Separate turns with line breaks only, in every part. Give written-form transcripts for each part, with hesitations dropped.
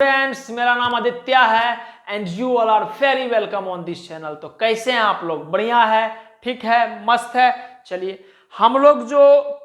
Friends, मेरा नाम आदित्य है and you all are very welcome on this channel. तो कैसे हैं आप लोग? बढ़िया है, ठीक है, मस्त है। चलिए, हम लोग जो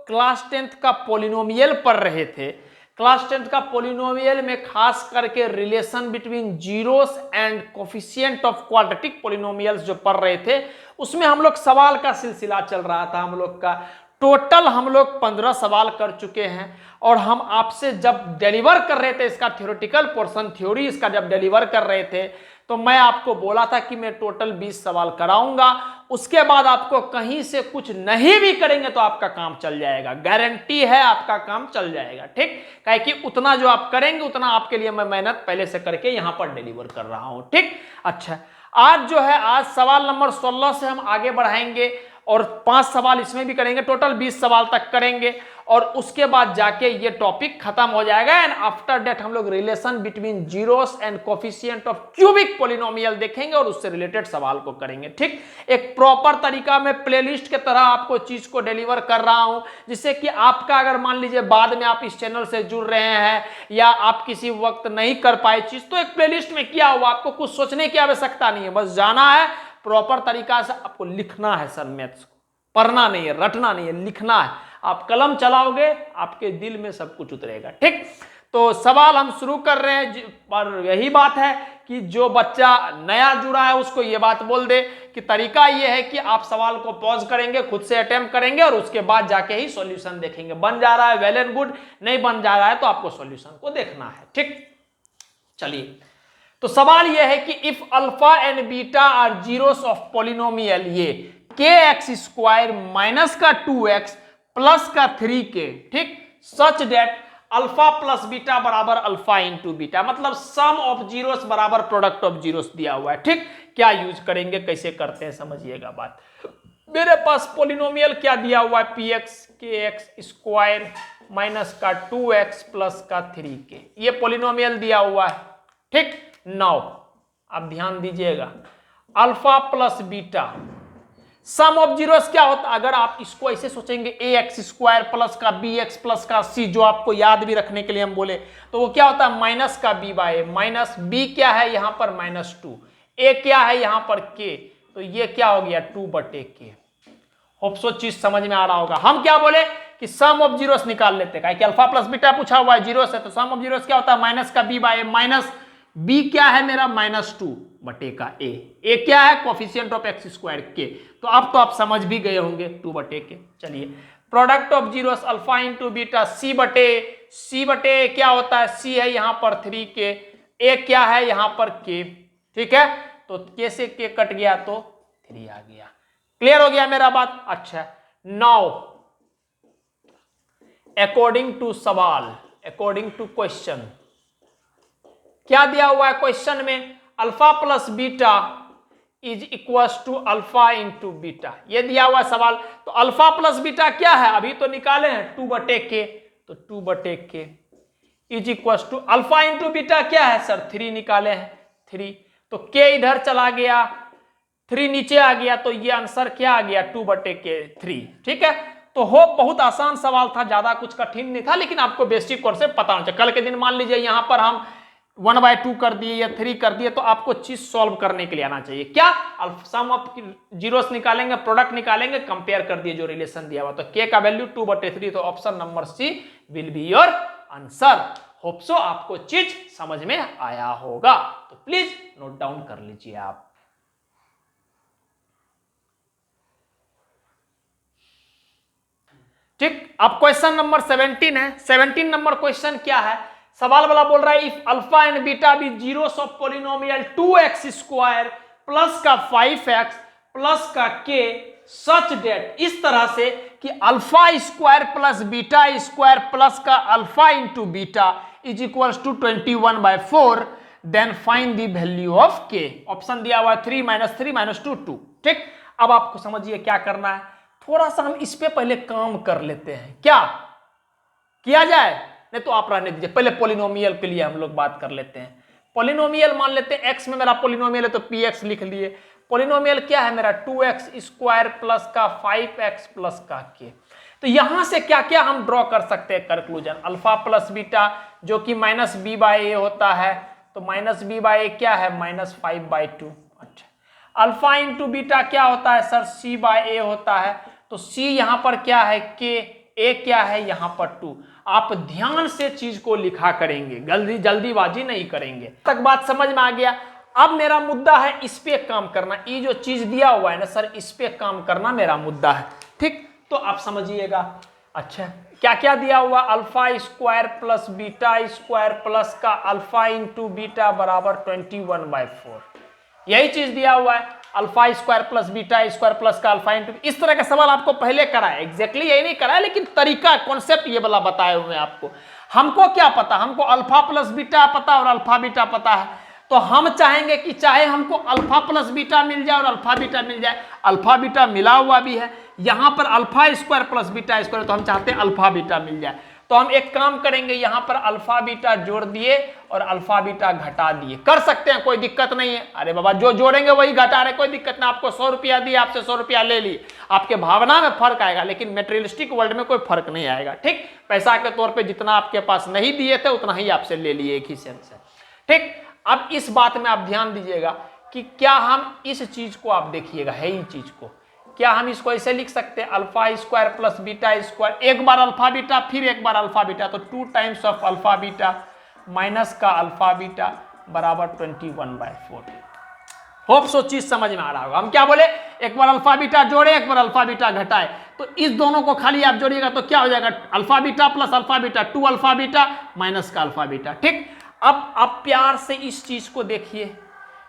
क्लास 10th का पोलिनोमियल पढ़ रहे थे, क्लास 10th का पोलिनोमियल में खास करके relation between zeros and coefficient of quadratic polynomials जो पढ़ रहे थे, उसमें हम लोग सवाल का सिलसिला चल रहा था। हम लोग का टोटल हम लोग 15 सवाल कर चुके हैं और हम आपसे जब डिलीवर कर रहे थे इसका थ्योरेटिकल पोर्शन, थ्योरी इसका जब डिलीवर कर रहे थे तो मैं आपको बोला था कि मैं टोटल 20 सवाल कराऊंगा। उसके बाद आपको कहीं से कुछ नहीं भी करेंगे तो आपका काम चल जाएगा, गारंटी है आपका काम चल जाएगा। ठीक, काहे कि उतना जो आप करेंगे उतना आपके लिए मैं मेहनत पहले से करके यहां पर डिलीवर कर रहा हूं। ठीक, अच्छा, आज जो है, आज सवाल नंबर 16 से हम आगे बढ़ाएंगे और 5 सवाल इसमें भी करेंगे, टोटल 20 सवाल तक करेंगे और उसके बाद जाके ये टॉपिक खत्म हो जाएगा। एंड आफ्टर दैट हम लोग relation between zeros and coefficient of cubic polynomial देखेंगे और उससे रिलेटेड सवाल को करेंगे। ठीक, एक प्रॉपर तरीका में प्लेलिस्ट के तरह आपको चीज को डिलीवर कर रहा हूं, जिससे कि आपका अगर मान लीजिए बाद में आप इस चैनल से जुड़ रहे हैं या आप किसी वक्त नहीं कर पाए चीज, तो एक प्लेलिस्ट में किया हुआ, आपको कुछ सोचने की आवश्यकता नहीं है, बस जाना है प्रॉपर तरीका से। आपको लिखना है सर, मैथ्स को पढ़ना नहीं है, रटना नहीं है, लिखना है। आप कलम चलाओगे, आपके दिल में सब कुछ उतरेगा। ठीक, तो सवाल हम शुरू कर रहे हैं, पर यही बात है कि जो बच्चा नया जुड़ा है उसको ये बात बोल दे कि तरीका ये है कि आप सवाल को पॉज करेंगे, खुद से अटेम्प्ट करेंगे और उसके बाद जाके ही सॉल्यूशन देखेंगे। बन जा रहा है वेल एंड गुड, नहीं बन जा रहा है तो आपको सॉल्यूशन को देखना है। ठीक, चलिए, तो सवाल यह है कि if alpha and beta are zeros of polynomial ये के एक्स स्क्वायर माइनस का 2x प्लस का 3k, ठीक, सच डेट अल्फा प्लस बीटा बराबर अल्फा इंटू बीटा, मतलब सम ऑफ जीरोस बराबर प्रोडक्ट ऑफ जीरोस दिया हुआ है। ठीक, क्या यूज करेंगे, कैसे करते हैं, समझिएगा बात। मेरे पास पोलिनोमियल क्या दिया हुआ है, पी एक्स के एक्स स्क्वायर माइनस का 2x प्लस का 3k, ये पोलिनोमियल दिया हुआ है। ठीक, नाउ आप ध्यान दीजिएगा, alpha plus beta some of zeros क्या होता है? अगर आप इसको ऐसे सोचेंगे ए एक्स स्क्वायर प्लस का बी एक्स प्लस का सी, जो आपको याद भी रखने के लिए हम बोले, तो वो क्या होता है, माइनस का B bye a, minus B क्या है यहां पर -2, ए क्या है यहां पर के, तो ये क्या हो गया 2/k। होप सो चीज समझ में आ रहा होगा। हम क्या बोले कि सम ऑफ जीरोस निकाल लेते हैं, कि अल्फा प्लस बीटा पूछा हुआ है, जीरोस है, तो सम ऑफ जीरोस क्या होता है, माइनस का B bye a, minus B क्या है मेरा -2/a का ए क्या है, कोफिशिएंट ऑफ एक्स स्क्वायर के, तो अब तो आप समझ भी गए होंगे 2/k। चलिए, product of zeros alpha into beta c बटे क्या होता है, सी है यहां पर 3k, ए क्या है यहां पर k। ठीक है, तो k से k कट गया तो 3 आ गया। क्लियर हो गया मेरा बात? अच्छा, नाउ अकॉर्डिंग टू सवाल, अकॉर्डिंग टू क्वेश्चन, क्या दिया हुआ है क्वेश्चन में, alpha plus beta is equals to alpha into beta, ये दिया हुआ सवाल। तो अल्फा प्लस बीटा क्या है, अभी तो निकाले हैं 2/k, तो 2/k is equals to alpha into beta क्या है सर, 3 निकाले हैं, 3, तो k इधर चला गया, 3 नीचे आ गया, तो ये आंसर क्या आ गया 2/k 3। ठीक है, तो होप बहुत आसान सवाल था, ज्यादा कुछ कठिन नहीं था, लेकिन आपको बेसिक कॉन्सेप्ट पता होना चाहिए। कल के दिन मान लीजिए यहां पर हम 1/2 कर दिए या 3 कर दिए, तो आपको चीज सॉल्व करने के लिए आना चाहिए। क्या, सम ऑफ जीरोस निकालेंगे, प्रोडक्ट निकालेंगे, कंपेयर कर दिए जो रिलेशन दिया हुआ, तो k का वैल्यू 2/3, तो option number C will be your answer. Hope so आपको चीज समझ में आया होगा, तो प्लीज नोट डाउन कर लीजिए आप। ठीक, अब क्वेश्चन नंबर 17 है। 17 नंबर क्वेश्चन क्या है, सवाल वाला बोल रहा है if alpha and beta be zeros of polynomial 2x square plus का 5x प्लस का k सच डेट, इस तरह से कि alpha square plus beta square plus का alpha into beta is equals to 21/4, then find the value of k। Option दिया हुआ 3 - 3 - 2 2। ठीक, अब आपको समझिए क्या करना है, थोड़ा सा हम इस पे पहले काम कर लेते हैं। क्या किया जाए, नहीं तो आप रहने दीजिए, पहले पोलिनोमियल के लिए हम लोग बात कर लेते हैं। पोलिनोमियल मान लेते हैं x में मेरा पोलिनोमियल है तो px लिख लिए। पोलिनोमियल क्या है मेरा 2x स्क्वायर प्लस का 5x प्लस का k। तो यहां से क्या क्या हम ड्रॉ कर सकते हैं कंक्लूजन, अल्फा प्लस बीटा जो कि माइनस बी बाई ए होता है, तो माइनस बी बाई ए क्या है -5/2। अच्छा, अल्फा इंटू बीटा क्या होता है सर सी बाय ए होता है, तो सी यहां पर क्या है के, ए क्या है यहां पर 2। आप ध्यान से चीज को लिखा करेंगे, जल्दीबाजी नहीं करेंगे। तक बात समझ में आ गया। अब मेरा मुद्दा है इस पे काम करना, ये जो चीज दिया हुआ है ना सर इस पे काम करना मेरा मुद्दा है, ठीक, तो आप समझिएगा। अच्छा, क्या क्या दिया हुआ, alpha square plus beta square plus का अल्फा इंटू बीटा बराबर 21/4, यही चीज दिया हुआ है, alpha square plus beta square plus का अल्फा इंटू। इस तरह का सवाल आपको पहले कराया, एग्जैक्टली यही नहीं कराया लेकिन तरीका कॉन्सेप्ट ये वाला बताए हुए हैं आपको। हमको क्या पता, हमको अल्फा प्लस बीटा पता और अल्फा बीटा पता है, तो हम चाहेंगे कि चाहे हमको अल्फा प्लस बीटा मिल जाए और अल्फा बीटा मिल जाए, अल्फा बीटा मिला हुआ भी है यहां पर alpha square plus beta square, तो हम चाहते हैं अल्फा बीटा मिल जाए। तो हम एक काम करेंगे, यहां पर अल्फा बीटा जोड़ दिए और अल्फा बीटा घटा दिए, कर सकते हैं कोई दिक्कत नहीं है। अरे बाबा जो जोड़ेंगे वही घटा रहे, कोई दिक्कत नहीं। आपको 100 रुपया दिए, आपसे 100 रुपया ले लिए, आपके भावना में फर्क आएगा लेकिन मेटेरियलिस्टिक वर्ल्ड में कोई फर्क नहीं आएगा, ठीक। पैसा के तौर पे जितना आपके पास नहीं दिए थे उतना ही आपसे ले लिए एक ही सेंस से, ठीक। अब इस बात में आप ध्यान दीजिएगा कि क्या हम इस चीज को, आप देखिएगा है ही चीज को, क्या हम इसको ऐसे लिख सकते हैं alpha square plus beta square, एक बार अल्फा बीटा फिर एक बार अल्फा बीटा, तो 2 times of alpha beta minus का अल्फा बीटा बराबर 21/4। होप सो चीज समझ में आ रहा होगा। हम क्या बोले, एक बार अल्फा बीटा जोड़े एक बार अल्फा बीटा घटाए, तो इस दोनों को खाली आप जोड़िएगा तो क्या हो जाएगा, alpha beta plus alpha beta 2 alpha beta minus का अल्फा बीटा, ठीक। अब आप प्यार से इस चीज को देखिए,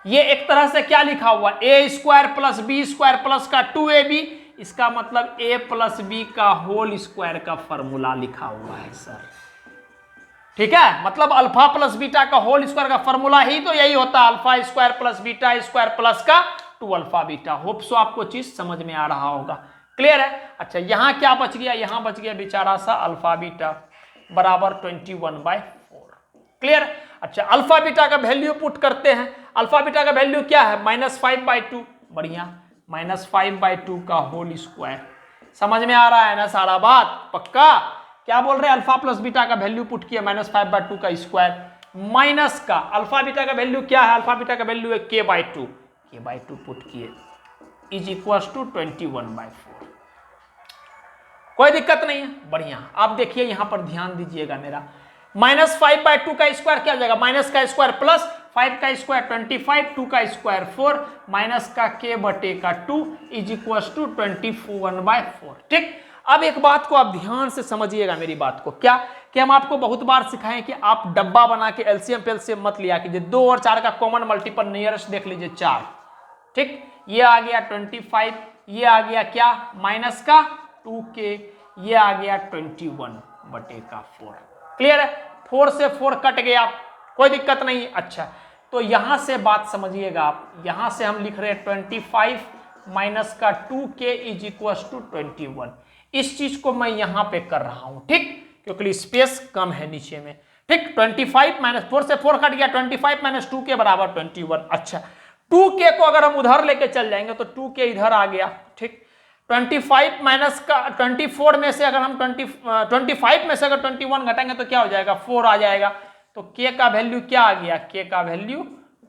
ये एक तरह से क्या लिखा हुआ, a square plus b square plus का 2ab, इसका मतलब a प्लस बी का होल स्क्वायर का फॉर्मूला लिखा हुआ है सर, ठीक है। मतलब अल्फा प्लस बीटा का होल स्क्वायर का फॉर्मूला ही तो यही होता है, alpha square plus beta square plus का 2 अल्फा बीटा। होप सो आपको चीज समझ में आ रहा होगा, क्लियर है। अच्छा, यहां क्या बच गया, यहां बच गया बेचारा सा अल्फा बीटा बराबर 21/4, क्लियर। अच्छा, अल्फा बीटा का वैल्यू पुट करते हैं, अल्फा बीटा का वैल्यू क्या है -5/2, बढ़िया, -5/2 का होल स्क्वायर। समझ में आ रहा है ना सारा बात, पक्का। क्या बोल रहे हैं, अल्फा प्लस बीटा का वैल्यू पुट किया -5/2 का स्क्वायर माइनस का अल्फा बीटा का वैल्यू क्या है, अल्फा बीटा का वैल्यू है k/2 पुट किए इज इक्वल टू 21/4। कोई दिक्कत नहीं है, बढ़िया। आप देखिए यहां पर ध्यान दीजिएगा मेरा, -5/2 का स्क्वायर क्या हो जाएगा, माइनस का स्क्वायर प्लस 5 का स्क्वायर 25, 2 का स्क्वायर 4 माइनस का k/2 इज इक्वल टू 21/4, ठीक। अब एक बात को आप ध्यान से समझिएगा मेरी बात को, क्या कि हम आपको बहुत बार सिखाएं कि आप डब्बा बना के एलसीएम पेलसीएम मत लिया कीजिए, 2 और 4 का कॉमन मल्टीपल नियरेस्ट देख लीजिए 4, ठीक। ये आ गया 25, ये आ गया क्या माइनस का 2k, ये आ गया 21/4, क्लियर है। 4 से 4 कट गया, कोई दिक्कत नहीं। अच्छा, तो यहां से बात समझिएगा आप, यहां से हम लिख रहे हैं 25 माइनस का 2k इज इक्वल टू 21। इस चीज को मैं यहां पे कर रहा हूं, ठीक, क्योंकि स्पेस कम है नीचे में, ठीक। 25 माइनस 4 से 4 कट गया, 25 माइनस 2 के बराबर 21। अच्छा, 2k को अगर हम उधर लेके चल जाएंगे तो 2k इधर आ गया, ठीक। 25 माइनस का 24 में से अगर हम 25 में से अगर 21 घटाएंगे तो क्या हो जाएगा, 4 आ जाएगा। तो k का वैल्यू क्या आ गया, k का वैल्यू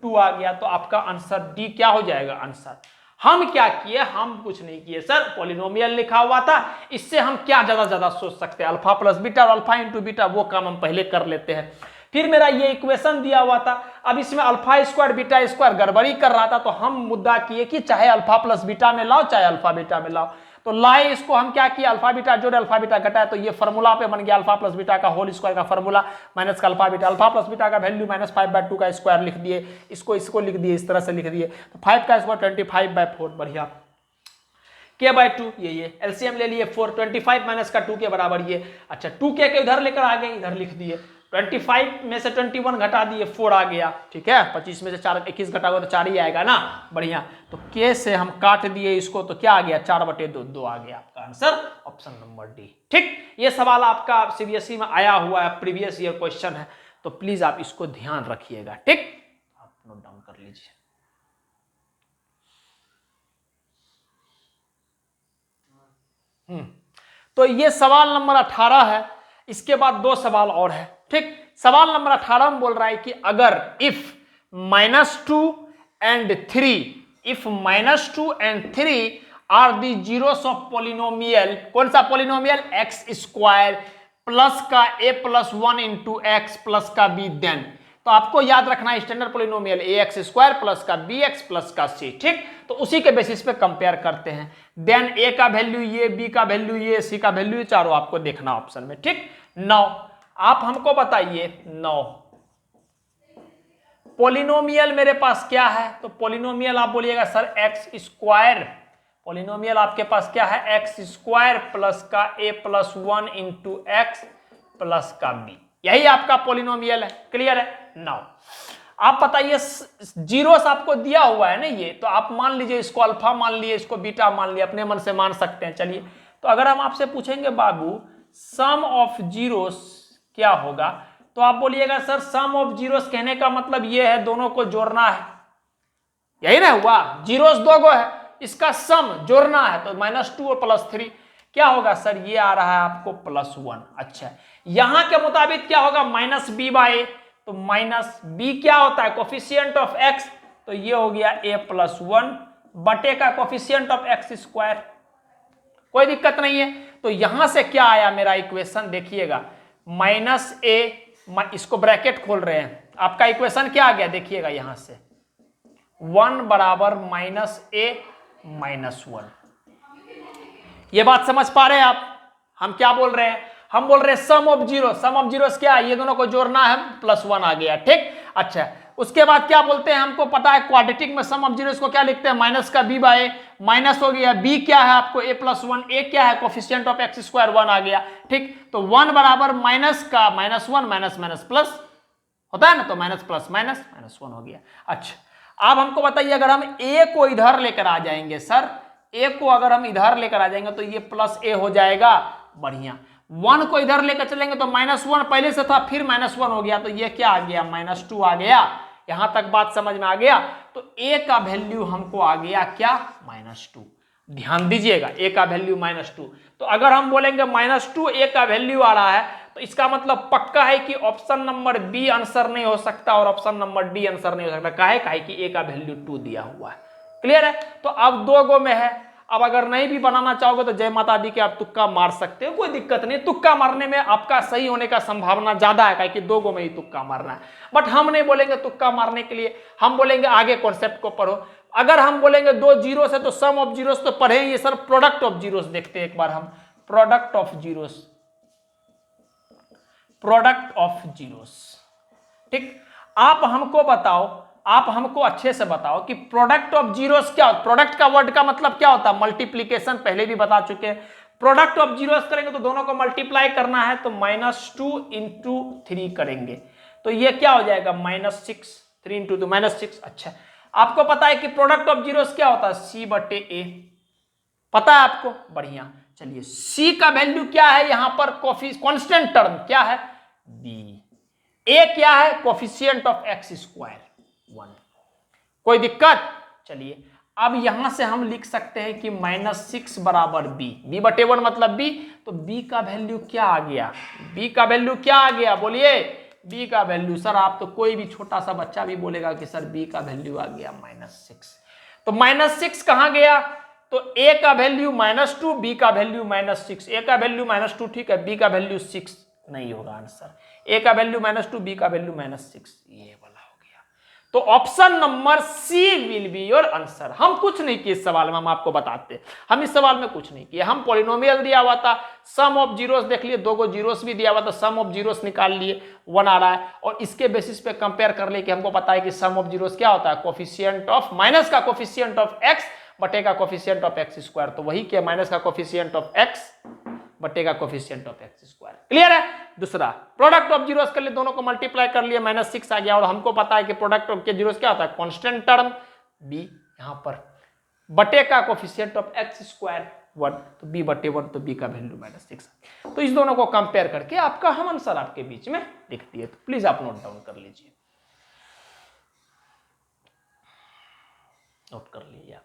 2 आ गया। तो आपका आंसर डी क्या हो जाएगा आंसर। हम क्या किए, हम कुछ नहीं किए सर, पॉलिनोमियल लिखा हुआ था, इससे हम क्या ज्यादा सोच सकते हैं, अल्फा प्लस बीटा और अल्फा इंटू बीटा, वो काम हम पहले कर लेते हैं। फिर मेरा ये इक्वेशन दिया हुआ था, अब इसमें अल्फा स्क्वायर बीटा स्क्वायर गड़बड़ी कर रहा था, तो हम मुद्दा किए कि चाहे अल्फा प्लस बीटा में लाओ चाहे अल्फा बीटा में लाओ, तो लाए इसको हम क्या किया, अल्फा बीटा जोड़े अल्फा बीटा घटाए, तो ये फॉर्मूला पे बन गया अल्फा प्लस बीटा का होल स्क्वायर का फॉर्मूला माइनस का alpha beta. Alpha plus beta का वैल्यू -5/2 का स्क्वायर लिख दिए, इसको लिख दिए, इस तरह से लिख दिए, तो 5 का स्क्वायर 25/4, बढ़िया, k/2 ये एलसीएम ले लिए 4, 25 माइनस का 2 के बराबर ये। अच्छा, 2k के इधर लेकर आ गए, इधर लिख दिए, 25 में से 21 घटा दिए 4 आ गया, ठीक है। 25 में से 4 21 घटाओगे तो 4 ही आएगा ना, बढ़िया। तो k से हम काट दिए इसको, तो क्या आ गया 4/2, 2 आ गया आपका आंसर, ऑप्शन नंबर डी, ठीक। ये सवाल आपका सीबीएसई में आया हुआ है, प्रीवियस ईयर क्वेश्चन है, तो प्लीज आप इसको ध्यान रखिएगा, ठीक। आप नोट डाउन कर लीजिए। तो ये सवाल नंबर 18 है। इसके बाद दो सवाल और है, ठीक। सवाल नंबर 18 में बोल रहा है कि अगर if -2 and 3, if -2 and 3 are the zeros of polynomial, कौन सा पोलिनोमियल, एक्स स्क्वायर प्लस का a plus 1 into x plus का b, देन, तो आपको याद रखना है स्टैंडर्ड पोलिनोमियल ए एक्स स्क्वायर प्लस का बी एक्स प्लस का सी, ठीक। तो उसी के बेसिस पे कंपेयर करते हैं। देन ए का वैल्यू ये, बी का वैल्यू ये, सी का वैल्यू ये, चारों आपको देखना ऑप्शन में, ठीक। 9 आप हमको बताइए, 9 पोलिनोमियल मेरे पास क्या है, तो पोलिनोमियल आप बोलिएगा सर एक्स स्क्वायर, पोलिनोमियल आपके पास क्या है, एक्स स्क्वायर प्लस का a plus 1 into x plus का b, यही आपका पोलिनोमियल है। क्लियर है। नाउ आप बताइए, जीरोस आपको दिया हुआ है ना ये, तो आप मान लीजिए इसको अल्फा मान लिए, इसको बीटा मान लिए, अपने मन से मान सकते हैं। चलिए, तो अगर हम आपसे पूछेंगे बाबू सम ऑफ जीरोस क्या होगा, तो आप बोलिएगा सर सम ऑफ जीरोस कहने का मतलब ये है दोनों को जोड़ना है, यही ना हुआ, जीरोस दो गो है, इसका सम जोड़ना है, तो -2 और +3 क्या होगा सर, ये आ रहा है आपको +1। अच्छा, यहां के मुताबिक क्या होगा, -b/a, तो -b क्या होता है, कोफिशिएंट ऑफ x, तो ये हो गया a प्लस 1 बटे का कोफिशिएंट ऑफ एक्स स्क्वायर, कोई दिक्कत नहीं है। तो यहां से क्या आया मेरा इक्वेशन, देखिएगा -a, इसको ब्रैकेट खोल रहे हैं, आपका इक्वेशन क्या आ गया, देखिएगा यहां से 1 बराबर -a -1। ये बात समझ पा रहे हैं आप, हम क्या बोल रहे हैं, हम बोल रहे हैं sum of zero, sum of zeros क्या है, ये दोनों को जोड़ना है, +1 आ गया, ठीक। अच्छा, उसके बाद क्या बोलते हैं, हमको पता है क्वाड्रेटिक में सम ऑफ जीरोस को क्या लिखते हैं, माइनस का b/a, माइनस हो गया, b क्या है आपको a प्लस 1, a क्या है कोफिशिएंट ऑफ एक्स स्क्वायर 1 आ गया, ठीक। तो 1 बराबर माइनस का -1 माइनस माइनस प्लस होता है ना, तो माइनस प्लस माइनस -1 हो गया। अच्छा, अब हमको बताइए अगर हम a को इधर लेकर आ जाएंगे, सर a को अगर हम इधर लेकर आ जाएंगे तो ये +a हो जाएगा, बढ़िया। 1 को इधर लेकर चलेंगे तो -1 पहले से था, फिर -1 हो गया, तो ये क्या आ गया, -2 आ गया। यहां तक बात समझ में आ गया। तो a का वैल्यू हमको आ गया क्या, -2। ध्यान दीजिएगा, a का वैल्यू -2। तो अगर हम बोलेंगे -2 a का वैल्यू आ रहा है, तो इसका मतलब पक्का है कि ऑप्शन नंबर बी आंसर नहीं हो सकता और ऑप्शन नंबर डी आंसर नहीं हो सकता। काहे कि a का वैल्यू 2 दिया हुआ है। क्लियर है। तो अब 2 गो में है, अब अगर नहीं भी बनाना चाहोगे तो जय माता दी के आप तुक्का मार सकते हो, कोई दिक्कत नहीं। तुक्का मारने में आपका सही होने का संभावना ज्यादा है, कि 2 गो में ही तुक्का मारना है। बट हम नहीं बोलेंगे तुक्का मारने के लिए, हम बोलेंगे आगे कॉन्सेप्ट को पढ़ो। अगर हम बोलेंगे 2 जीरो से, तो सम ऑफ जीरोस तो पढ़े ही सर, प्रोडक्ट ऑफ जीरोस देखते हैं एक बार हम, product of zeros, product of zeros, ठीक। आप हमको बताओ, आप हमको अच्छे से बताओ कि प्रोडक्ट ऑफ जीरोस क्या, प्रोडक्ट का वर्ड का मतलब क्या होता है, मल्टीप्लीकेशन, पहले भी बता चुके हैं। प्रोडक्ट ऑफ जीरोस करेंगे तो दोनों को मल्टीप्लाई करना है, तो -2 इंटू 3 करेंगे, तो ये क्या हो जाएगा, -6, 3 इंटू 2 -6। अच्छा, आपको पता है कि प्रोडक्ट ऑफ जीरोस क्या होता है, c/a, पता है आपको, बढ़िया। चलिए, c का वैल्यू क्या है यहां पर, कांस्टेंट टर्म क्या है, b, a क्या है, कोफिशिएंट ऑफ एक्स स्क्वायर 1, कोई दिक्कत। चलिए, अब यहां से हम लिख सकते हैं कि -6 बराबर b/1 मतलब b, तो b का वैल्यू क्या आ गया, b का वैल्यू क्या आ गया, बोलिए। b का वैल्यू, सर आप तो कोई भी छोटा सा बच्चा भी बोलेगा कि सर b का वैल्यू आ गया -6। तो -6 कहां गया, तो a का वैल्यू -2, b का वैल्यू -6, a का वैल्यू -2 ठीक है, b का वैल्यू 6 नहीं होगा आंसर, a का वैल्यू -2, b का वैल्यू -6, ये वाला हो गया। तो option number C will be your answer. हम कुछ नहीं किए इस सवाल में, हम आपको बताते, हम इस सवाल में कुछ नहीं किए। हम पॉलिनोमियल दिया हुआ था, सम ऑफ जीरोस देख लिए, 2 गो जीरोस भी दिया हुआ था, सम ऑफ जीरोस निकाल लिए, 1 आ रहा है, और इसके बेसिस पे कंपेयर कर लिए कि हमको पता है कि सम ऑफ जीरोस क्या होता है, कोफिशिएंट ऑफ, माइनस का कोफिशिएंट ऑफ एक्स बटे का कोफिशिएंट ऑफ एक्स स्क्वायर, तो वही क्या, माइनस का कोफिशिएंट ऑफ एक्स बटे का coefficient of x square. Clear है। दूसरा, प्रोडक्ट ऑफ जीरोस कर लिए, दोनों को मल्टीप्लाई कर लिए, -6 आ गया, और हमको पता है कि प्रोडक्ट ऑफ के जीरोस क्या होता है, कांस्टेंट टर्म b यहां पर बटे का कोफिशिएंट ऑफ एक्स स्क्वायर 1, तो b/1, तो b का वैल्यू -6। तो इस दोनों को कंपेयर करके आपका हम आंसर आपके बीच में लिख दिए, तो प्लीज आप नोट डाउन कर लीजिए, नोट कर लीजिए।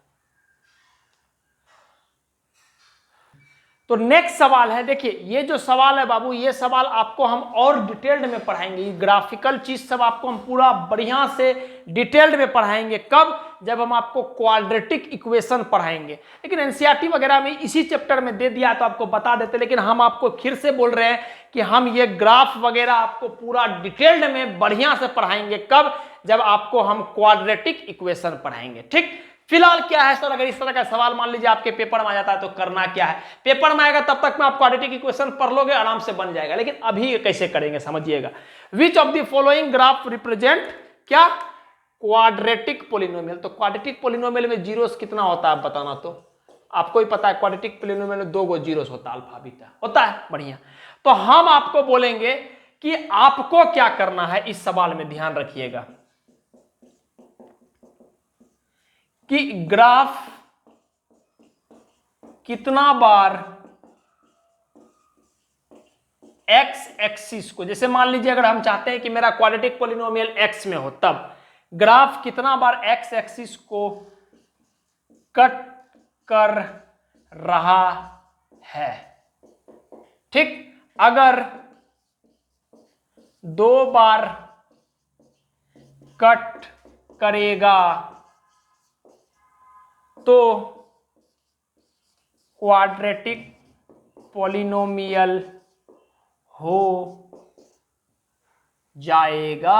तो नेक्स्ट सवाल है, देखिए ये जो सवाल है बाबू, ये सवाल आपको हम और डिटेल्ड में पढ़ाएंगे। ये ग्राफिकल चीज सब आपको हम पूरा बढ़िया से डिटेल्ड में पढ़ाएंगे। कब? जब हम आपको क्वाड्रेटिक इक्वेशन पढ़ाएंगे। लेकिन एनसीईआरटी वगैरह में इसी चैप्टर में दे दिया तो आपको बता देते, लेकिन हम आपको फिर से बोल रहे हैं कि हम ये ग्राफ वगैरह आपको पूरा डिटेल्ड में बढ़िया से पढ़ाएंगे। कब? जब आपको हम क्वाड्रेटिक इक्वेशन पढ़ाएंगे। ठीक, फिलहाल क्या है सर, अगर इस तरह का सवाल मान लीजिए आपके पेपर में आ जाता है तो करना क्या है? पेपर में आएगा तब तक में आप क्वाड्रेटिक इक्वेशन पढ़ लोगे, आराम से बन जाएगा। लेकिन अभी कैसे करेंगे समझिएगा। Which of the following graph represent क्या? Quadratic polynomial. तो क्वाड्रेटिक पोलिनोमियल में जीरोस कितना होता है आप बताना। तो आपको ही पता है क्वाड्रेटिक पोलिनोमियल में 2 जीरोस होता है, अल्फा बीटा होता है। बढ़िया, तो हम आपको बोलेंगे कि आपको क्या करना है इस सवाल में, ध्यान रखिएगा कि ग्राफ कितना बार एक्स एक्सिस को, जैसे मान लीजिए अगर हम चाहते हैं कि मेरा क्वाड्रेटिक पोलिनोमियल एक्स में हो, तब ग्राफ कितना बार एक्स एक्सिस को कट कर रहा है। ठीक, अगर 2 बार कट करेगा तो क्वाड्रेटिक पॉलिनोमियल हो जाएगा।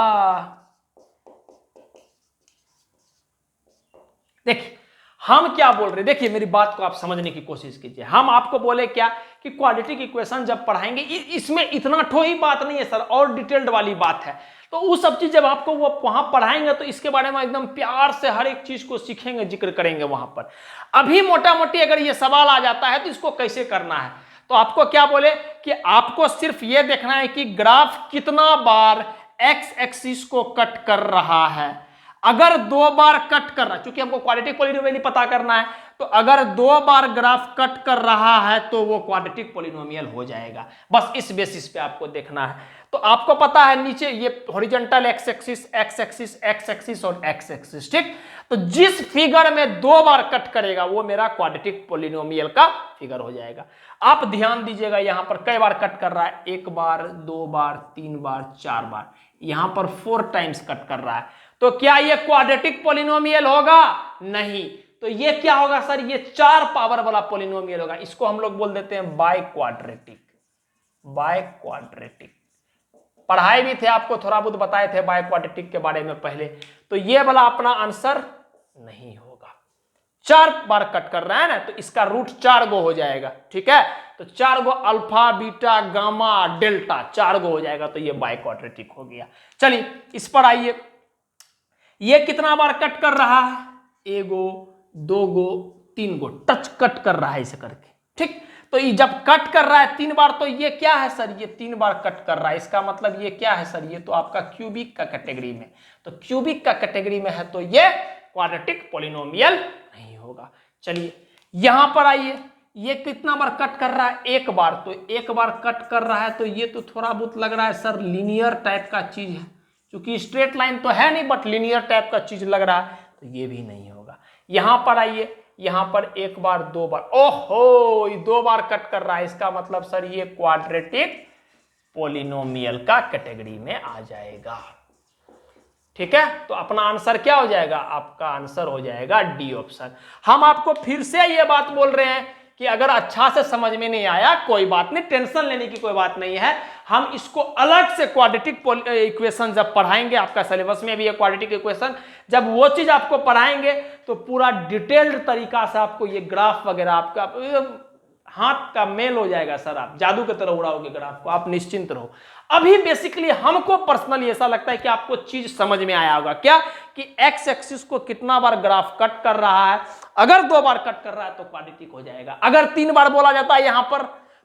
देखिए हम क्या बोल रहे हैं, देखिए मेरी बात को आप समझने की कोशिश कीजिए। हम आपको बोले क्या कि क्वाड्रेटिक इक्वेशन जब पढ़ाएंगे, इसमें इतना ठो ही बात नहीं है सर, और डिटेल्ड वाली बात है। तो वो सब चीज जब आपको वो वहां पढ़ाएंगे तो इसके बारे में एकदम प्यार से हर एक चीज को सीखेंगे, जिक्र करेंगे वहां पर। अभी मोटा मोटी अगर ये सवाल आ जाता है तो इसको कैसे करना है, तो आपको क्या बोले कि आपको सिर्फ ये देखना है कि ग्राफ कितना बार एक्स एक्सिस को कट कर रहा है। अगर 2 बार कट कर रहा है, क्योंकि हमको क्वाड्रेटिक पॉलिनोमियल पता करना है, तो अगर 2 बार ग्राफ कट कर रहा है तो वो क्वाड्रेटिक पॉलिनोमियल हो जाएगा। बस इस बेसिस पे आपको देखना है। तो आपको पता है नीचे ये horizontal x axis, x axis, x axis और एक्स एक्सिस। ठीक, तो जिस फिगर में 2 बार कट करेगा वो मेरा क्वाड्रेटिक पॉलिनोमियल का फिगर हो जाएगा। आप ध्यान दीजिएगा यहां पर कई बार कट कर रहा है, 1 बार, 2 बार, 3 बार, 4 बार, यहां पर 4 टाइम्स कट कर रहा है। तो क्या ये क्वाड्रेटिक पॉलिनोमियल होगा? नहीं। तो ये क्या होगा सर? ये 4 पावर वाला पॉलिनोमियल होगा। इसको हम लोग बोल देते हैं बाय क्वाड्रेटिक। बाय क्वाड्रेटिक पढ़ाए भी थे, आपको थोड़ा बहुत बताए थे बाय क्वाड्रेटिक के बारे में पहले। तो ये वाला अपना आंसर नहीं होगा। 4 बार कट कर रहा है ना, तो इसका रूट 4 गो हो जाएगा। ठीक है, तो 4 गो अल्फा बीटा गामा डेल्टा 4 गो हो जाएगा, तो ये बाय क्वाड्रेटिक हो गया। चलिए इस पर आइए, ये कितना बार कट कर रहा है? 1 गो, 2 गो, 3 गो टच कट कर रहा है इसे करके। ठीक, तो ये जब कट कर रहा है 3 बार, तो ये क्या है सर? ये 3 बार कट कर रहा है, इसका मतलब ये क्या है सर? ये तो आपका क्यूबिक का कैटेगरी में। तो क्यूबिक का कैटेगरी में है तो ये क्वाड्रेटिक पॉलिनोमियल नहीं होगा। चलिए यहां पर आइए, ये कितना बार कट कर रहा है? 1 बार। तो 1 बार कट कर रहा है तो ये तो थोड़ा बहुत लग रहा है सर लीनियर टाइप का चीज है, क्योंकि स्ट्रेट लाइन तो है नहीं, बट लीनियर टाइप का चीज लग रहा है, तो ये भी नहीं होगा। यहां पर आइए, यहां पर 1 बार, 2 बार, ओहो ये 2 बार कट कर रहा है, इसका मतलब सर ये क्वाड्रेटिक पॉलिनोमियल का कैटेगरी में आ जाएगा। ठीक है, तो अपना आंसर क्या हो जाएगा? आपका आंसर हो जाएगा डी ऑप्शन। हम आपको फिर से ये बात बोल रहे हैं कि अगर अच्छा से समझ में नहीं आया कोई बात नहीं, टेंशन लेने की कोई बात नहीं है। हम इसको अलग से क्वाड्रेटिक इक्वेशन जब पढ़ाएंगे, आपका सिलेबस में भी है क्वाड्रेटिक इक्वेशन, जब वो चीज आपको पढ़ाएंगे तो पूरा डिटेल्ड तरीका से आपको ये ग्राफ वगैरह आपका हाथ का मेल हो जाएगा सर, आप जादू की तरह उड़ाओगे ग्राफ को, आप निश्चिंत रहो। अभी बेसिकली हमको पर्सनली ऐसा लगता है कि आपको चीज समझ में आया होगा क्या, कि एक्स एक्सिस को कितना बार ग्राफ कट कर रहा है। अगर 2 बार कट कर रहा है तो क्वाड्रेटिक हो जाएगा। अगर 3 बार बोला जाता है यहां पर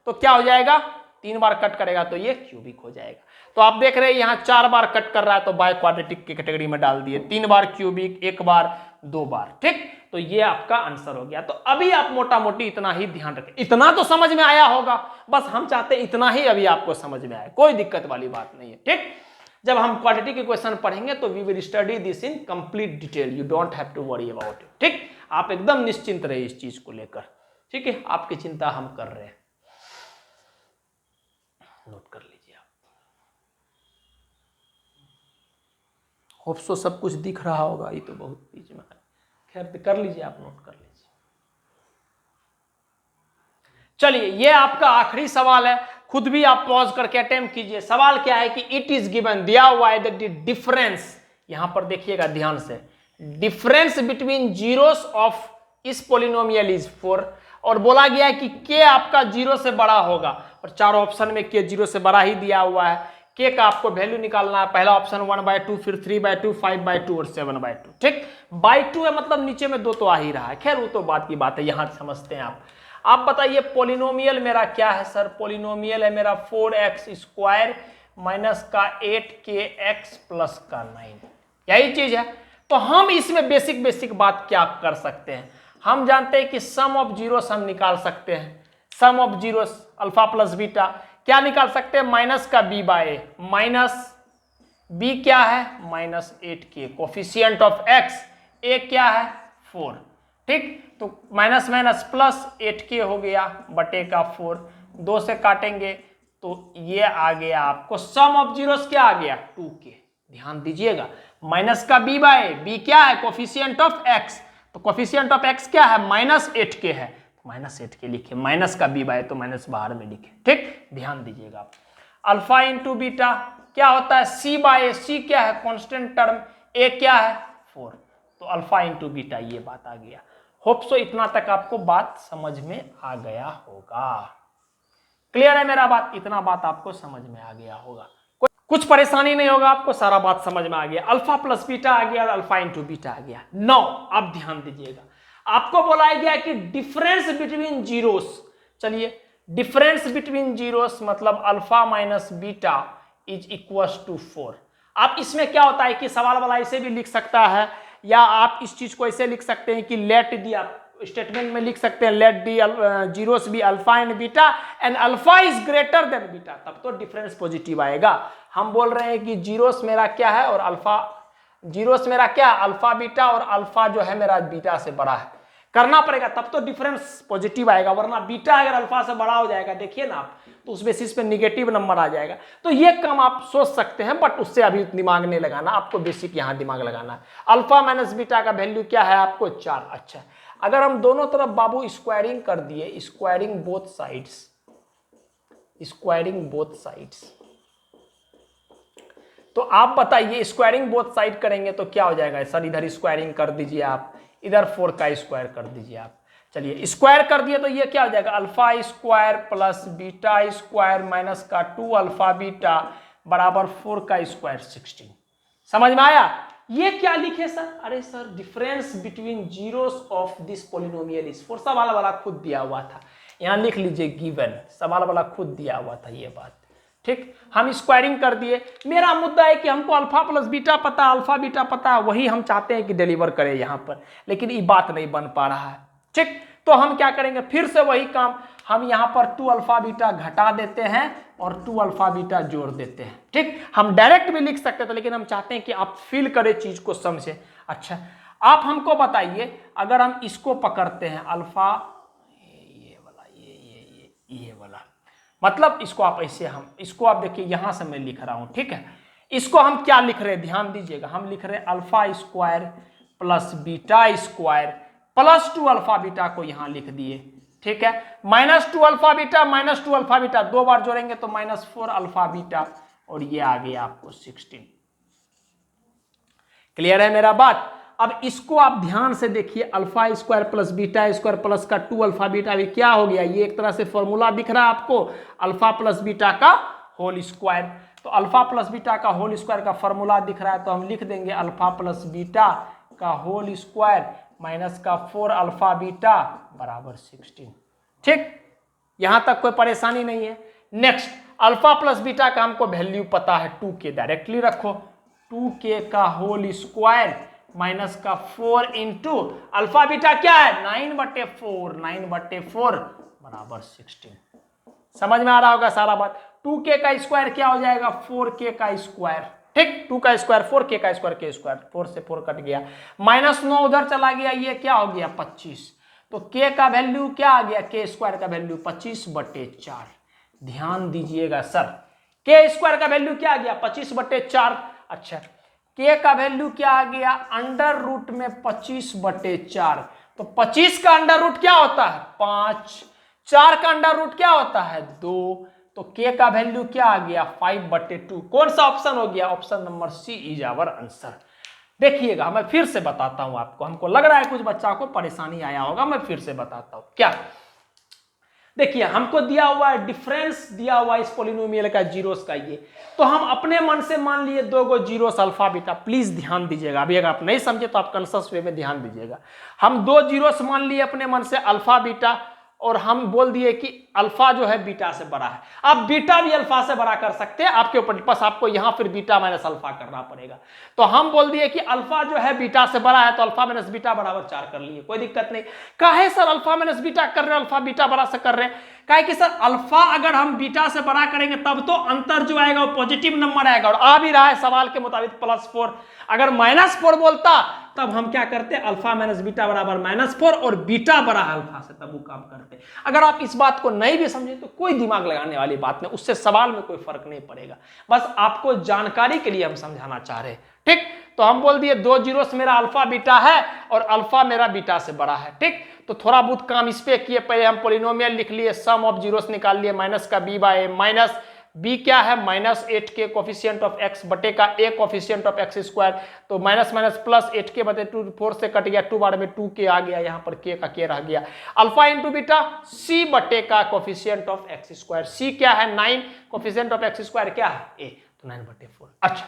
तो क्या हो जाएगा? 3 बार कट करेगा तो ये क्यूबिक हो जाएगा। तो आप देख रहे हैं यहां 4 बार कट कर रहा है तो बाय क्वाड्रेटिक की कैटेगरी में डाल दिए, 3 बार क्यूबिक, 1 बार, 2 बार। ठीक, तो ये आपका आंसर हो गया। तो अभी आप मोटा मोटी इतना ही ध्यान रखें, इतना तो समझ में आया होगा, बस हम चाहते हैं इतना ही अभी आपको समझ में आए, कोई दिक्कत वाली बात नहीं है। ठीक, जब हम क्वाड्रेटिक इक्वेशन पढ़ेंगे तो we will study this in complete detail, you don't have to worry about it. ठीक, आप एकदम निश्चिंत रहे इस चीज को लेकर। ठीक है, आपकी चिंता हम कर रहे हैं। नोट कर लीजिए आप। होप सो सब कुछ दिख रहा होगा, ये तो बहुत बीच में है, खैर कर लीजिए आप, नोट कर लीजिए। चलिए ये आपका आखिरी सवाल है, खुद भी आप पॉज करके अटेम्प्ट कीजिए। सवाल क्या है कि इट इज गिवन, दिया हुआ है द डिफरेंस, यहां पर देखिएगा ध्यान से, डिफरेंस बिटवीन जीरोस ऑफ इस पोलिनोमियल इज 4, और बोला गया है कि के आपका 0 से बड़ा होगा, और चारों ऑप्शन में के 0 से बड़ा ही दिया हुआ है। के का आपको वैल्यू निकालना है, पहला ऑप्शन 1/2, फिर 3/2, 5/2 और 7/2। ठीक, बाई 2 है मतलब नीचे में 2 तो आ ही रहा है, खैर वो तो बात की बात है, यहां समझते हैं आप बताइए पोलिनोमियल मेरा क्या है सर? पोलिनोमियल है मेरा 4x² माइनस का 8kx प्लस का 9, यही चीज है। तो हम इसमें बेसिक बात क्या कर सकते हैं, हम जानते हैं कि सम ऑफ जीरोस हम निकाल सकते हैं, sum of zeros alpha plus beta क्या निकाल सकते हैं, माइनस का b by a, minus b क्या है -8k, coefficient of x a क्या है 4, ठीक, तो माइनस माइनस प्लस 8k हो गया बटे का 4, 2 से काटेंगे तो ये आ गया आपको सम ऑफ जीरोस क्या आ गया 2k। ध्यान दीजिएगा, माइनस का b बाय b क्या है कोफिशिएंट ऑफ x, तो कोफिशिएंट ऑफ x क्या है -8k है, -8k लिखे, माइनस का b बाय तो माइनस बाहर में लिखे, ठीक, ध्यान दीजिएगा आप। अल्फा इंटू बीटा क्या होता है c बाय c क्या है कांस्टेंट टर्म, a क्या है 4, तो अल्फा इंटू बीटा, ये बात आ गया। होप सो इतना तक आपको बात समझ में आ गया होगा, क्लियर है मेरा बात, इतना बात आपको समझ में आ गया होगा, कुछ परेशानी नहीं होगा आपको, सारा बात समझ में आ गया। अल्फा प्लस बीटा आ गया, अल्फा इंटू बीटा आ गया। नो, अब ध्यान दीजिएगा, आपको बोला गया कि डिफरेंस बिटवीन जीरोस, चलिए डिफरेंस बिटवीन जीरोस मतलब alpha minus beta is equal to 4। आप इसमें क्या होता है कि सवाल वाला ऐसे भी लिख सकता है, या आप इस चीज को ऐसे लिख सकते हैं कि लेट दी, आप स्टेटमेंट में लिख सकते हैं let the zeros be alpha and beta and alpha is greater than beta, तब तो डिफरेंस पॉजिटिव आएगा। हम बोल रहे हैं कि जीरोस मेरा क्या है और अल्फा, जीरोस मेरा क्या अल्फा बीटा, और अल्फा जो है मेरा बीटा से बड़ा है, करना पड़ेगा तब तो डिफरेंस पॉजिटिव आएगा, वरना बीटा अगर अल्फा से बड़ा हो जाएगा देखिए ना आप, तो उस बेसिस पे निगेटिव नंबर आ जाएगा। तो ये काम आप सोच सकते हैं, बट उससे अभी दिमाग नहीं लगाना, आपको बेसिक यहां दिमाग लगाना है। अल्फा माइनस बीटा का वैल्यू क्या है आपको 4। अच्छा, अगर हम दोनों तरफ बाबू स्क्वायरिंग कर दिए, squaring both sides, squaring both sides, तो आप बताइए स्क्वायरिंग बोथ साइड करेंगे तो क्या हो जाएगा सर? इधर स्क्वायरिंग कर दीजिए आप, इधर 4 का स्क्वायर कर दीजिए आप, चलिए स्क्वायर कर दिए तो ये क्या हो जाएगा alpha square plus beta square minus का 2 अल्फा बीटा बराबर 4 का स्क्वायर 16। समझ में आया? ये क्या लिखे सर? अरे sir difference between zeros of this polynomial is 4, सवाल वाला खुद दिया हुआ था, यहां लिख लीजिए गिवन, सवाल वाला खुद दिया हुआ था ये बात, ठीक। हम स्क्वायरिंग कर दिए, मेरा मुद्दा है कि हमको अल्फा प्लस बीटा पता है, अल्फा बीटा पता है, वही हम चाहते हैं कि डिलीवर करें यहां पर, लेकिन ये बात नहीं बन पा रहा है, ठीक। तो हम क्या करेंगे, फिर से वही काम, हम यहां पर 2 अल्फा बीटा घटा देते हैं और 2 अल्फा बीटा जोड़ देते हैं, ठीक। हम डायरेक्ट भी लिख सकते थे, लेकिन हम चाहते हैं कि आप फील करें चीज को, समझे। अच्छा, आप हमको बताइए अगर हम इसको पकड़ते हैं अल्फा, ये वाला, ये वाला, मतलब इसको आप ऐसे, हम इसको आप देखिए यहां से मैं लिख रहा हूं, ठीक है। इसको हम क्या लिख रहे हैं ध्यान दीजिएगा, हम लिख रहे हैं alpha square plus beta square plus 2 alpha beta को यहां लिख दिए, ठीक है। -2 अल्फा बीटा -2 अल्फा बीटा 2 बार जोड़ेंगे तो -4 अल्फा बीटा, और ये आ गया आपको 16। क्लियर है मेरा बात? अब इसको आप ध्यान से देखिए, alpha square plus beta square plus का 2 अल्फा बीटा भी क्या हो गया, ये एक तरह से फॉर्मूला दिख रहा है आपको, अल्फा प्लस बीटा का होल स्क्वायर। तो अल्फा प्लस बीटा का होल स्क्वायर का फॉर्मूला दिख रहा है, तो हम लिख देंगे अल्फा प्लस बीटा का होल स्क्वायर माइनस का 4 अल्फा बीटा बराबर 16, ठीक। यहां तक कोई परेशानी नहीं है। नेक्स्ट, अल्फा प्लस बीटा का हमको वैल्यू पता है 2k, डायरेक्टली रखो, 2k का होल स्क्वायर माइनस का 4 इंटू अल्फा बीटा क्या है 9/4, 9/4 बराबर 16। समझ में आ रहा होगा सारा बात। 2k का स्क्वायर क्या हो जाएगा 4k का स्क्वायर, ठीक, 2 का स्क्वायर 4k का स्क्वायर, k स्क्वायर 4 से 4 कट गया, -9 उधर चला गया, ये क्या हो गया 25, तो k का वैल्यू क्या आ गया, k स्क्वायर का वैल्यू 25/4, ध्यान दीजिएगा सर, के स्क्वायर का वैल्यू क्या आ गया 25/4। अच्छा, के का वैल्यू क्या आ गया अंडर रूट में 25/4। तो 25 का अंडर रूट क्या होता है 5, 4 का अंडर रूट क्या होता है 2, तो के का वैल्यू क्या आ गया 5/2। कौन सा ऑप्शन हो गया, option number C is our answer. देखिएगा मैं फिर से बताता हूं आपको, हमको लग रहा है कुछ बच्चा को परेशानी आया होगा, मैं फिर से बताता हूं क्या। देखिए हमको दिया हुआ है डिफरेंस, दिया हुआ इस पोलिनोमियल का जीरोस का ये, तो हम अपने मन से मान लिए 2 गो जीरोस अल्फा बीटा। प्लीज ध्यान दीजिएगा, अभी अगर आप नहीं समझे तो आप कॉन्शियस वे में ध्यान दीजिएगा। हम 2 जीरोस मान लिए अपने मन से अल्फा बीटा, और हम बोल दिए कि अल्फा जो है बीटा से बड़ा है। आप बीटा भी अल्फा से बड़ा कर सकते हैं, आपके ऊपर, बस आपको यहां फिर बीटा माइनस अल्फा करना पड़ेगा। तो हम बोल दिए कि अल्फा जो है बीटा से बड़ा है, तो अल्फा माइनस बीटा बराबर 4 कर लिए, कोई दिक्कत नहीं। काहे सर अल्फा माइनस बीटा कर रहे हैं, अल्फा बीटा बड़ा से कर रहे हैं, काहे कि सर अल्फा अगर हम बीटा से बड़ा करेंगे तब तो अंतर जो आएगा वो पॉजिटिव नंबर आएगा, और आ भी रहा है सवाल के मुताबिक +4। अगर -4 बोलता तब हम क्या करते, अल्फा माइनस बीटा बराबर -4 और बीटा बड़ा है अल्फा से, तब वो काम करते। अगर आप इस बात को नहीं भी समझे तो कोई दिमाग लगाने वाली बात नहीं, उससे सवाल में कोई फर्क नहीं पड़ेगा, बस आपको जानकारी के लिए हम समझाना चाह रहे हैं। ठीक, तो हम बोल दिए 2 जीरोस मेरा अल्फा बीटा है और अल्फा मेरा बीटा से बड़ा है। ठीक, तो थोड़ा बहुत काम इस पे किए, पहले हम पोलिनोमियल लिख लिए, सम ऑफ जीरोस निकाल लिए, माइनस का b by a, minus b क्या है -8k कोफिशिएंट ऑफ x बटे का a coefficient of x square, तो माइनस माइनस प्लस 8k बटे 2, 4 से कट गया, 2 बार में 2k आ गया, यहाँ पर k का k रह गया, अल्फा इंटू बीटा c बटे का coefficient of x square, c क्या है 9, कोफिशिएंट ऑफ x स्क्वायर क्या है a, तो 9/4। अच्छा,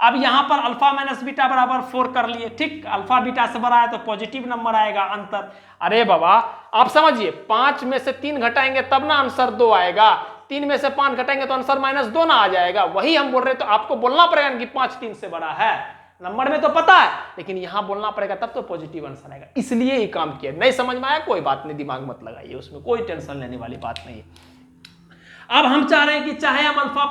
अब यहां पर अल्फा माइनस बीटा बराबर 4 कर लिए। ठीक, अल्फा बीटा से बड़ा है तो पॉजिटिव नंबर आएगा अंतर। अरे बाबा आप समझिए, 5 में से 3 घटाएंगे तब ना आंसर 2 आएगा, 3 में से 5 घटाएंगे तो आंसर -2 ना आ जाएगा, वही हम बोल रहे। तो आपको बोलना पड़ेगा कि 5 3 से बड़ा है, नंबर में तो पता है, लेकिन यहां बोलना पड़ेगा तब तो पॉजिटिव आंसर आएगा, इसलिए ये काम किया। नहीं समझ में आया कोई बात नहीं, दिमाग मत लगाइए, उसमें कोई टेंशन लेने वाली बात नहीं है। अब हम चाह रहे हैं कि चाहे हम अल्फा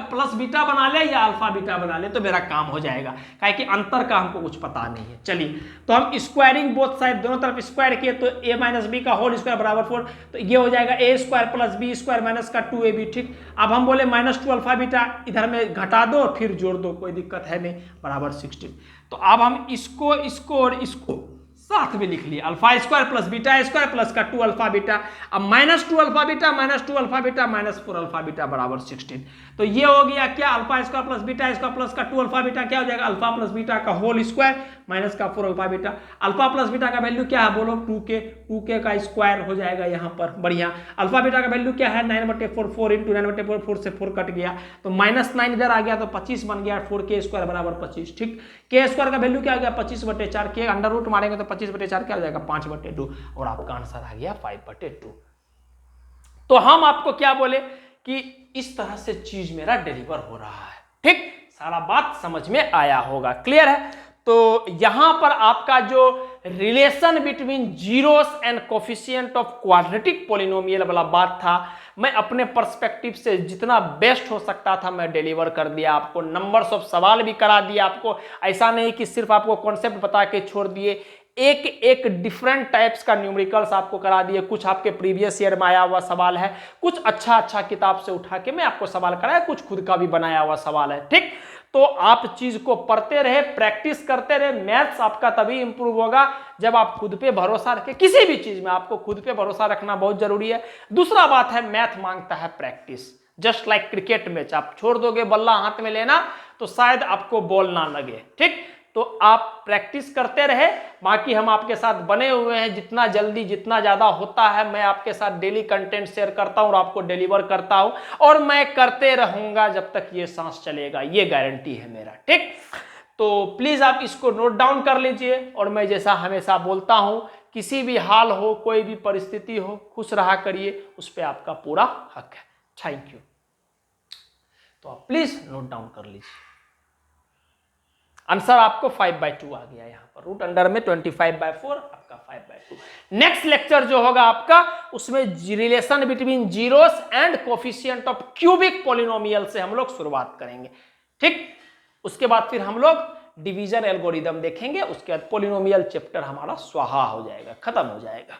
प्लस बीटा बना ले या अल्फा बीटा बना ले तो मेरा काम हो जाएगा, काहे कि अंतर का हमको कुछ पता नहीं है। चलिए, तो हम स्क्वायरिंग बोथ साइड, दोनों तरफ स्क्वायर किए, तो a माइनस बी का होल स्क्वायर बराबर 4, तो ये हो जाएगा a square plus b square minus का 2ab। ठीक, अब हम बोले -2 अल्फा बीटा इधर में घटा दो फिर जोड़ दो, कोई दिक्कत है नहीं, बराबर 16। तो अब हम इसको और इसको साथ में लिख लिए, alpha square plus beta square plus का 2 अल्फा बीटा, अब -2 alpha beta -2 alpha beta -4 alpha beta बराबर 16। तो ये हो गया क्या, alpha square plus beta square plus का 2 अल्फा बीटा क्या हो जाएगा, अल्फा प्लस बीटा का होल स्क्वायर माइनस का 4 alpha beta. Alpha plus beta का वैल्यू क्या है बोलो 2k का स्क्वायर हो जाएगा यहाँ पर, बढ़िया। अल्फा बीटा का वैल्यू क्या है 9/4, 4 इंटू 9/4, 4 से 4 कट गया, तो -9 इधर आ गया तो 25 बन गया, 4k स्क्वायर बराबर 25। ठीक, k स्क्वायर का वैल्यू क्या आ गया 25/4, के अंडर रूट मारेंगे तो 25/4 क्या हो जाएगा 5/2, और आपका आंसर आ गया 5/2। तो हम आपको क्या बोले कि इस तरह से चीज मेरा डिलीवर हो रहा है। ठीक, सारा बात समझ में आया होगा, क्लियर है। तो यहां पर आपका जो relation between zeros and coefficient of quadratic polynomial वाला बात था, मैं अपने पर्सपेक्टिव से जितना बेस्ट हो सकता था मैं डिलीवर कर दिया आपको, नंबर्स ऑफ सवाल भी करा दिया आपको। ऐसा नहीं कि सिर्फ आपको कॉन्सेप्ट बता के छोड़ दिए, एक डिफरेंट टाइप्स का न्यूमेरिकल्स आपको करा दिए, कुछ आपके प्रीवियस ईयर में आया हुआ सवाल है, कुछ अच्छा किताब से उठा के मैं आपको सवाल कराया, कुछ खुद का भी बनाया हुआ सवाल है। ठीक, तो आप चीज को पढ़ते रहे, प्रैक्टिस करते रहे, मैथ्स आपका तभी इंप्रूव होगा जब आप खुद पे भरोसा रखें। किसी भी चीज में आपको खुद पे भरोसा रखना बहुत जरूरी है। दूसरा बात है, मैथ मांगता है practice, just like cricket match, आप छोड़ दोगे बल्ला हाथ में लेना तो शायद आपको बॉल ना लगे। ठीक, तो आप प्रैक्टिस करते रहे, बाकी हम आपके साथ बने हुए हैं, जितना जल्दी जितना ज्यादा होता है मैं आपके साथ डेली कंटेंट शेयर करता हूं और आपको डिलीवर करता हूं, और मैं करते रहूंगा जब तक ये सांस चलेगा, ये गारंटी है मेरा। ठीक, तो प्लीज आप इसको नोट डाउन कर लीजिए, और मैं जैसा हमेशा बोलता हूं, किसी भी हाल हो, कोई भी परिस्थिति हो, खुश रहा करिए, उस पर आपका पूरा हक है। Thank you. तो आप प्लीज नोट डाउन कर लीजिए। आंसर आपको 5/2 आ गया, यहाँ पर रूट अंडर में 25/4 आपका 5/2। नेक्स्ट लेक्चर जो होगा आपका, उसमें relation between zeros and coefficient of cubic polynomial से हम लोग शुरुआत करेंगे। ठीक, उसके बाद फिर हम लोग डिवीजन एल्गोरिदम देखेंगे, उसके बाद पॉलिनोमियल चैप्टर हमारा स्वाहा हो जाएगा, खत्म हो जाएगा।